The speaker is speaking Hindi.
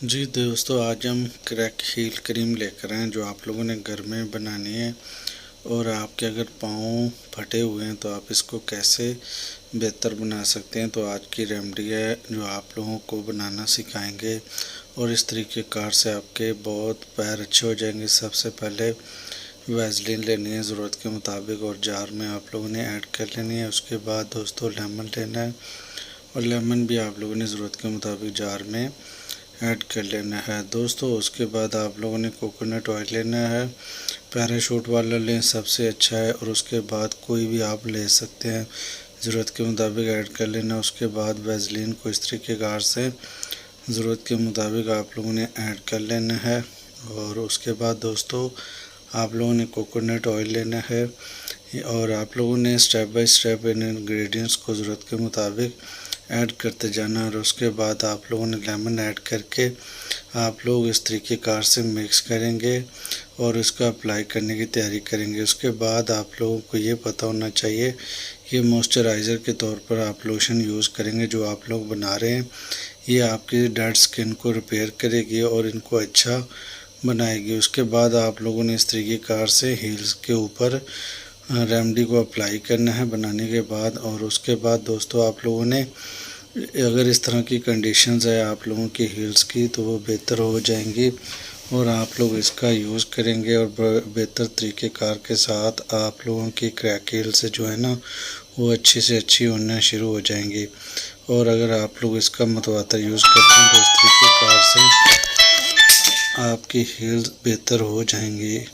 जी दोस्तों, आज हम क्रैक हील क्रीम लेकर आए हैं जो आप लोगों ने घर में बनानी है। और आपके अगर पाँव फटे हुए हैं तो आप इसको कैसे बेहतर बना सकते हैं, तो आज की रेमेडी है जो आप लोगों को बनाना सिखाएंगे। और इस तरीके कार से आपके बहुत पैर अच्छे हो जाएंगे। सबसे पहले वैसलीन लेनी है ज़रूरत के मुताबिक और जार में आप लोगों ने ऐड कर लेनी है। उसके बाद दोस्तों लेमन लेना है और लेमन भी आप लोगों ने ज़रूरत के मुताबिक जार में ऐड कर लेना है दोस्तों। उसके बाद आप लोगों ने कोकोनट ऑयल लेना है, पैराशूट वाला लें सबसे अच्छा है। और उसके बाद कोई भी आप ले सकते हैं, ज़रूरत के मुताबिक ऐड कर लेना। उसके बाद वैसलीन को इस तरीके कार से ज़रूरत के मुताबिक आप लोगों ने ऐड कर लेना है। और उसके बाद दोस्तों आप लोगों ने कोकोनट ऑयल लेना है और आप लोगों ने step by step in ingredients को ज़रूरत के मुताबिक ऐड करते जाना। और उसके बाद आप लोगों ने लेमन ऐड करके आप लोग इस तरीके कार से मिक्स करेंगे और इसका अप्लाई करने की तैयारी करेंगे। उसके बाद आप लोगों को ये पता होना चाहिए कि मॉइस्चराइज़र के तौर पर आप लोशन यूज़ करेंगे जो आप लोग बना रहे हैं। ये आपकी डेड स्किन को रिपेयर करेगी और इनको अच्छा बनाएगी। उसके बाद आप लोगों ने इस तरीके कार से हील्स के ऊपर रेमेडी को अप्लाई करना है बनाने के बाद। और उसके बाद दोस्तों आप लोगों ने अगर इस तरह की कंडीशंस है आप लोगों की हील्स की तो वो बेहतर हो जाएंगी और आप लोग इसका यूज़ करेंगे और बेहतर तरीक़ेकार के साथ आप लोगों की क्रैक हील्स जो है ना वो अच्छी से अच्छी होना शुरू हो जाएंगी। और अगर आप लोग इसका मतवातर यूज़ करते हैं तो इस तरीक़ेकार से आपकी हील्स बेहतर हो जाएंगी।